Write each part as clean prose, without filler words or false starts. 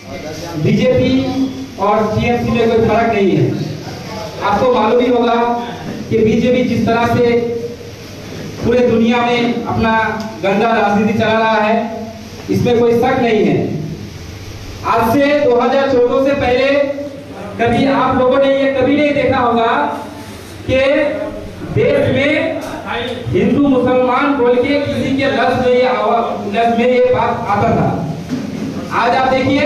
BJP और TMC में कोई फर्क नहीं है। आपको मालूम ही होगा कि बीजेपी जिस तरह से पूरे दुनिया में अपना गंदा राजनीति चला रहा है, इसमें कोई शक नहीं है। आज से 2014 से पहले कभी आप लोगों ने ये कभी नहीं देखा होगा कि देश में हिंदू मुसलमान बोल के किसी के लफ्ज में ये बात आता था। आज आप देखिए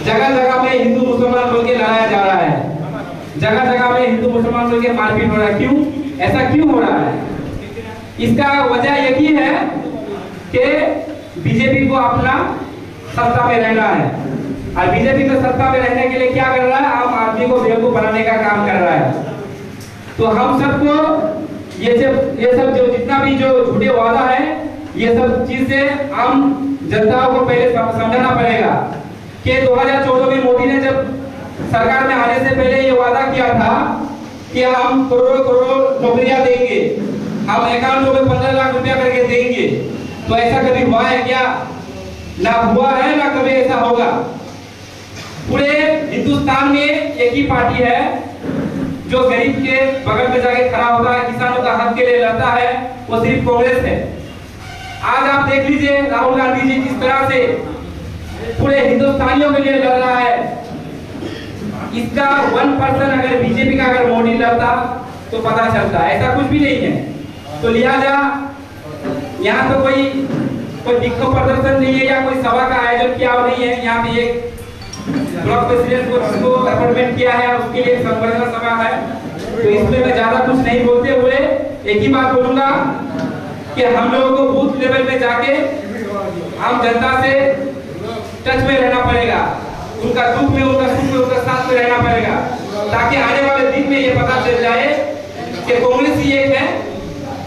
जगह जगह में हिंदू मुसलमान बोल के लड़ाया जा रहा है, जगह जगह में हिंदू मुसलमान बोल के मारपीट हो रहा है। क्यों ऐसा क्यों हो रहा है? इसका वजह यही है कि बीजेपी को अपना सत्ता में रहना है, और बीजेपी में सत्ता में रहने के लिए क्या कर रहा है? आम आदमी को बेवकूफ बनाने का काम कर रहा है। तो हम सबको ये सब जो जितना भी जो झूठे वादा है, ये सब चीज से आम जनताओं को पहले समझाना पड़ेगा कि 2014 में मोदी ने जब सरकार में आने से पहले ये वादा किया था कि हम करोड़ों करोड़ नौकरियां देंगे, हम अकाउंटों में 15 लाख रुपया करके देंगे। तो ऐसा कभी हुआ है क्या? ना हुआ है, ना कभी ऐसा होगा। पूरे हिंदुस्तान में एक ही पार्टी है जो गरीब के बगल में जाके खड़ा होता है, किसानों का हक के लिए लड़ता है, वो सिर्फ कांग्रेस है। आज आप देख लीजिए राहुल गांधी जी किस तरह से पूरे हिंदुस्तानियों के लिए लड़ रहा है। इसका 1% अगर बीजेपी का अगर मोदी लड़ता तो पता चलता, ऐसा कुछ भी नहीं है। तो लिहाजा यहाँ तो कोई विक्षोभ प्रदर्शन नहीं है या कोई सभा का आयोजन किया नहीं है। यहाँ पे एक ब्लॉक प्रेसिडेंट को अपॉइंटमेंट किया है, उसके लिए संबर्धना सभा है। तो इसमें मैं ज्यादा कुछ नहीं बोलते हुए एक ही बात बोलूंगा कि हम लोगों को बूथ लेवल में जाके आम जनता से टच में रहना पड़ेगा, उनका दुख में, उनका सुख में, उनका साथ में रहना पड़ेगा, ताकि आने वाले दिन में ये पता चल जाए कि कांग्रेस ही एक है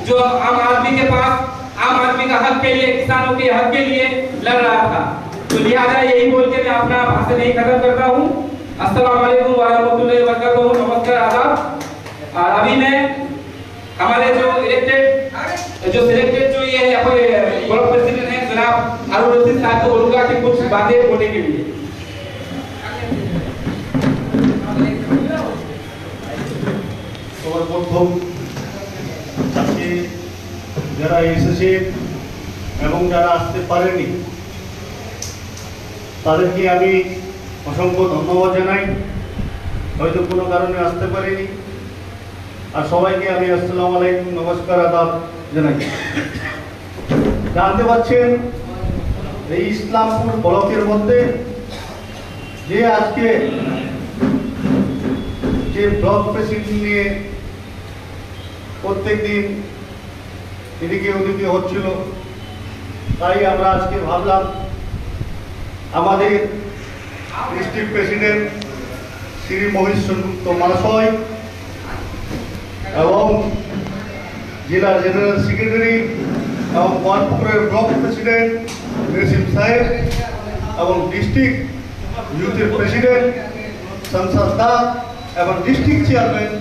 जो आम आदमी के पास, आम आदमी का हक के लिए, किसानों के हक के लिए लड़ रहा था। तो लिहाजा यही बोल के मैं अपना भाषण यही खत्म करता हूँ। अस्सलाम वालेकुम व रहमतुल्लाहि व बरकातहू। नमस्कार, आदाब। और अभी मैं हमारे जो सिलेक्टेड जो ये ब्लॉक प्रेसिडेंट है जनाब हारून रशीद साहब को बोलूंगा कि कुछ बातें बोलने के लिए। যারা এসেছে এবং যারা আসতে পারেনি তাদেরকে আমি অসংখ্য ধন্যবাদ জানাই। হয়তো কোনো কারণে আসতে পারিনি, আর সবাইকে আমি আসসালামু আলাইকুম, নমস্কার, আদাব জানাই। জানতে পারছেন এই ইসলামপুর ব্লকের মধ্যে যে আজকে যে ব্লক প্রেসিডেন্ট নিয়ে প্রত্যেক দিন এদিকে ওদিকে হচ্ছিল, তাই আমরা আজকে ভাবলাম আমাদের ডিস্ট্রিক্ট প্রেসিডেন্ট শ্রী মহিষ সেনগুপ্ত মহাশয় এবং জেলার জেনারেল সেক্রেটারি এবং বনপুকুরের ব্লক প্রেসিডেন্ট নসিম সাহেব এবং ডিস্ট্রিক্ট ইউথের প্রেসিডেন্ট সংসদ দা এবং ডিস্ট্রিক্ট চেয়ারম্যান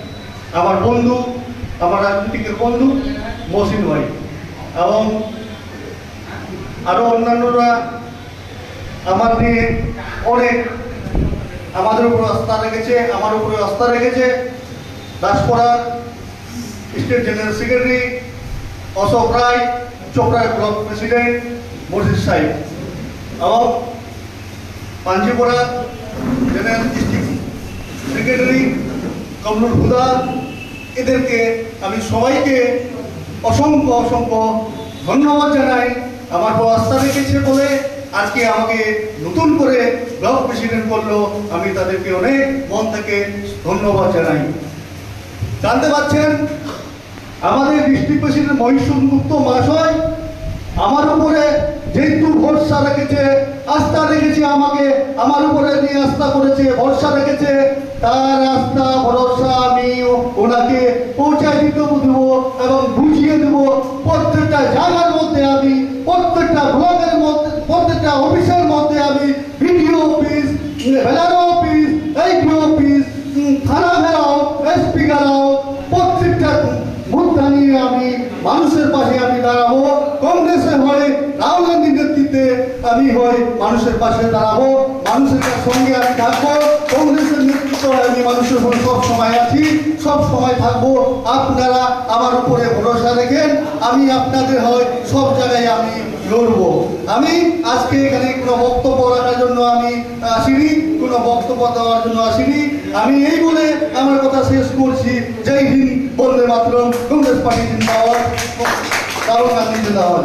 আমার বন্ধু, আমার রাজনীতিকের বন্ধু মহসিন ভাই এবং আরও অন্যান্যরা আমার নিয়ে অনেক আমাদের উপর আস্থা রেখেছে, আমার উপরে আস্থা রেখেছে। দাসপাড়ার স্টেট জেনারেল সেক্রেটারি অশোক রায়, চোপড়ার ব্লক প্রেসিডেন্ট মসজিদ সাহেব এবং পাঞ্জিপাড়ার জেনারেল ডিস্ট্রিক্ট সেক্রেটারি কমরুল হুদা, এদেরকে আমি সবাইকে অসংখ্য অসংখ্য ধন্যবাদ জানাই। আমার উপর আস্থা রেখেছে বলে আজকে আমাকে নতুন করে ব্লক প্রেসিডেন্ট করলো, আমি তাদেরকে অনেক মন থেকে ধন্যবাদ জানাই। জানতে পারছেন আমাদের ডিস্ট্রিক্ট প্রেসিডেন্ট মহিষ সেনগুপ্ত মহাশয় আমার উপরে যেহেতু ভরসা রেখেছে, আস্থা রেখেছে, আমাকে আমার উপরে নিয়ে আস্থা করেছে, ভরসা রেখেছে, তার আস্থা ভরসা আমি ওনাকে পৌঁছায় দিতে দেবো এবং বুঝিয়ে দেবো। প্রত্যেকটা জায়গার মধ্যে আমি, প্রত্যেকটা ব্লকের মধ্যে, প্রত্যেকটা অফিসের মধ্যে আমি বিডিও অফিস, ভেলারো অফিস, এইডিও অফিস, থানা ঘেরাও, এসপি ঘেরাও, প্রত্যেকটা মুদ্রা নিয়ে আমি মানুষের পাশে আমি দাঁড়াবো। কংগ্রেসের হয়ে রাহুল গান্ধীর নেতৃত্বে আমি হয়ে মানুষের পাশে দাঁড়াবো, মানুষের সঙ্গে আমি থাকবো। কংগ্রেসের নেতৃত্ব আমি মানুষের সঙ্গে সব সময় আছি, সব সময় থাকবো। আপনারা আমার উপরে ভরসা রেখেন, আমি আপনাদের হয় সব জায়গায় আমি লড়বো। আমি আজকে এখানে কোনো বক্তব্য রাখার জন্য আমি আসিনি, কোনো বক্তব্য দেওয়ার জন্য আসিনি। আমি এই বলে আমার কথা শেষ করছি। জয় হিন্দ, বন্দে মাতরম, কংগ্রেস পার্টি জিন্দাবাদ, রাহুল গান্ধী জিন্দাবাদ।